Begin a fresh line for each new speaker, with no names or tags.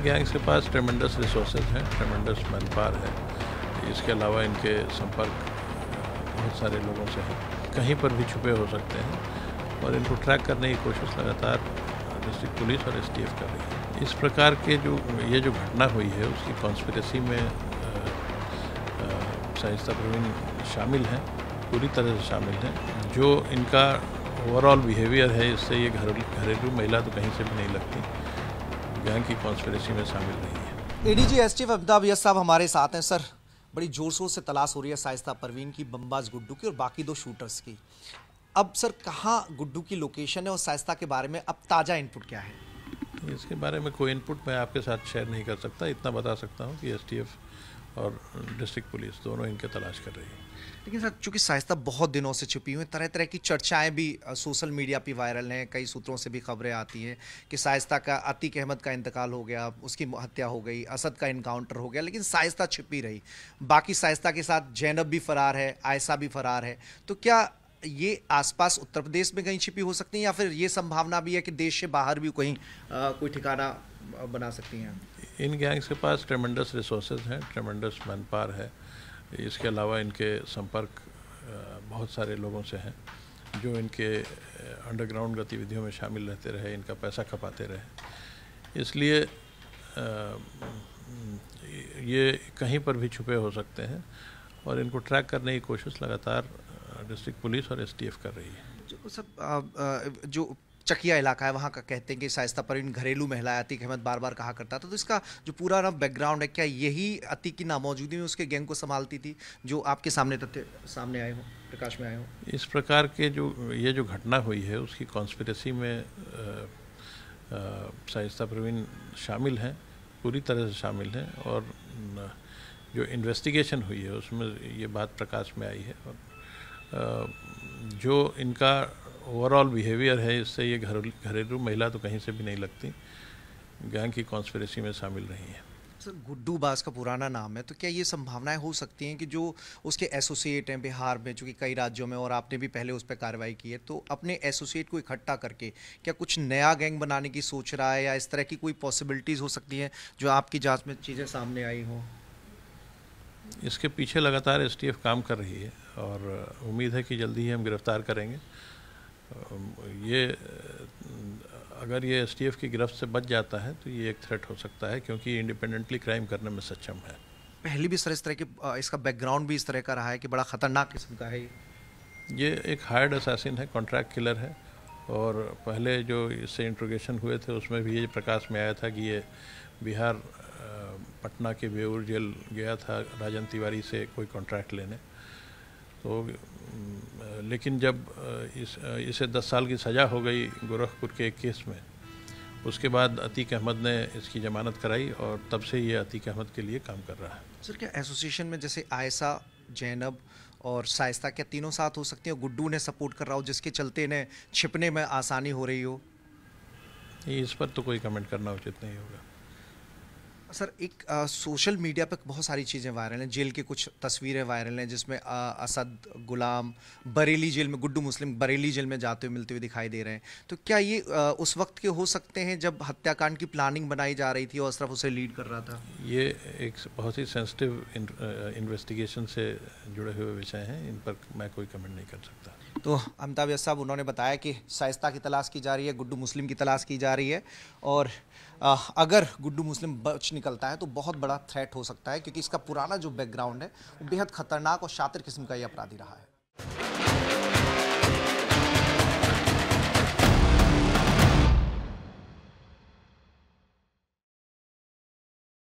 Gangs के पास ट्रेमेंडस resources हैं, ट्रेमेंडस man power है। इसके अलावा इनके संपर्क बहुत सारे लोगों से हैं, कहीं पर भी छुपे हो सकते हैं और इनको ट्रैक करने की कोशिश लगातार डिस्ट्रिक्ट पुलिस और एसटीएफ कर रही है। इस प्रकार के जो घटना हुई है उसकी कॉन्स्पिरेसी में शाइस्ता परवीन शामिल हैं, पूरी तरह से शामिल हैं। जो इनका ओवरऑल बिहेवियर है इससे ये घरेलू महिला तो कहीं से भी नहीं लगती, गैंग की कॉन्स्पिरेसी में शामिल नहीं है।
एडीजी एसटीएफ अमिताभ यस साहब हमारे साथ हैं। सर, बड़ी जोर शोर से तलाश हो रही है शाइस्ता परवीन की, बमबाज गुड्डू की और बाकी दो शूटर्स की। अब सर कहाँ गुड्डू की लोकेशन है और शाइस्ता के बारे में अब ताज़ा इनपुट क्या है?
इसके बारे में कोई इनपुट मैं आपके साथ शेयर नहीं कर सकता। इतना बता सकता हूँ कि एसटीएफ और डिस्ट्रिक्ट पुलिस दोनों इनके तलाश कर रही है।
लेकिन सर चूंकि शाइस्ता बहुत दिनों से छुपी हुई, तरह तरह की चर्चाएं भी सोशल मीडिया पे वायरल हैं, कई सूत्रों से भी खबरें आती हैं कि शाइस्ता का अतीक अहमद का इंतकाल हो गया, उसकी हत्या हो गई, असद का इनकाउंटर हो गया, लेकिन शाइस्ता छिपी रही। बाकी शाइस्ता के साथ जैनब भी फरार है, आयशा भी फरार है। तो क्या ये आसपास उत्तर प्रदेश में कहीं छिपी हो सकती हैं या फिर ये संभावना भी है कि देश से बाहर भी कहीं कोई ठिकाना बना सकती हैं?
इन गैंग्स के पास ट्रेमेंडस रिसोर्सेज हैं, ट्रेमेंडस मैन पावर है। इसके अलावा इनके संपर्क बहुत सारे लोगों से हैं जो इनके अंडरग्राउंड गतिविधियों में शामिल रहते रहे, इनका पैसा खपाते रहे। इसलिए ये कहीं पर भी छुपे हो सकते हैं और इनको ट्रैक करने की कोशिश लगातार डिस्ट्रिक्ट पुलिस और एसटीएफ कर रही है।
जो चकिया इलाका है वहाँ का कहते हैं कि शाइस्ता परवीन घरेलू महिला है, अतीक अहमद बार बार कहा करता था। तो इसका जो पूरा ना बैकग्राउंड है, क्या यही अतीक की नामौजूदी में उसके गैंग को संभालती थी, जो आपके सामने तथ्य सामने आए हो, प्रकाश में आए हो?
इस प्रकार के जो घटना हुई है उसकी कॉन्स्पिरेसी में शाइस्ता परवीन शामिल हैं, पूरी तरह से शामिल हैं और जो इन्वेस्टिगेशन हुई है उसमें ये बात प्रकाश में आई है। और जो इनका ओवरऑल बिहेवियर है इससे ये घरेलू महिला तो कहीं से भी नहीं लगती, गैंग की कॉन्स्पिरेसी में शामिल रही है।
सर, गुड्डू बाज का पुराना नाम है, तो क्या ये संभावनाएं हो सकती हैं कि जो उसके एसोसिएट हैं बिहार में, चूँकि कई राज्यों में और आपने भी पहले उस पर कार्रवाई की है, तो अपने एसोसिएट को इकट्ठा करके क्या कुछ नया गैंग बनाने की सोच रहा है या इस तरह की कोई पॉसिबिलिटीज़ हो सकती हैं जो आपकी जांच में चीज़ें सामने आई हों?
इसके पीछे लगातार एसटीएफ काम कर रही है और उम्मीद है कि जल्दी ही हम गिरफ्तार करेंगे। अगर ये एसटीएफ की गिरफ्त से बच जाता है तो ये एक थ्रेट हो सकता है, क्योंकि इंडिपेंडेंटली क्राइम करने में सक्षम है।
पहले भी सर इस तरह के इसका बैकग्राउंड भी इस तरह का रहा है कि बड़ा खतरनाक किस्म का है
ये एक हायर्ड असैसिन है, कॉन्ट्रैक्ट किलर है। और पहले जो इससे इंट्रोगेशन हुए थे उसमें भी ये प्रकाश में आया था कि ये बिहार पटना के बेऊर जेल गया था राजन तिवारी से कोई कॉन्ट्रैक्ट लेने। तो लेकिन जब इसे 10 साल की सज़ा हो गई गोरखपुर के एक केस में, उसके बाद अतीक अहमद ने इसकी जमानत कराई और तब से ये अतीक अहमद के लिए काम कर रहा है।
सर, क्या एसोसिएशन में जैसे आयशा, जैनब और शाइस्ता क्या तीनों साथ हो सकती हैं? गुड्डू ने सपोर्ट कर रहा हो जिसके चलते इन्हें छिपने में आसानी हो रही हो?
इस पर तो कोई कमेंट करना उचित नहीं होगा।
सर, एक सोशल मीडिया पर बहुत सारी चीज़ें वायरल हैं, जेल की कुछ तस्वीरें वायरल हैं जिसमें असद, गुलाम बरेली जेल में, गुड्डू मुस्लिम बरेली जेल में जाते हुए मिलते हुए दिखाई दे रहे हैं। तो क्या ये उस वक्त के हो सकते हैं जब हत्याकांड की प्लानिंग बनाई जा रही थी और अशरफ उसे लीड कर रहा था?
ये एक बहुत ही सेंसिटिव इन्वेस्टिगेशन से जुड़े हुए विषय हैं, इन पर मैं कोई कमेंट नहीं कर सकता।
तो अमिताभ यस साहब उन्होंने बताया कि शाइस्ता की तलाश की जा रही है, गुड्डू मुस्लिम की तलाश की जा रही है और अगर गुड्डू मुस्लिम बच निकलता है तो बहुत बड़ा थ्रेट हो सकता है, क्योंकि इसका पुराना जो बैकग्राउंड है वो बेहद खतरनाक और शातिर किस्म का ये अपराधी रहा है।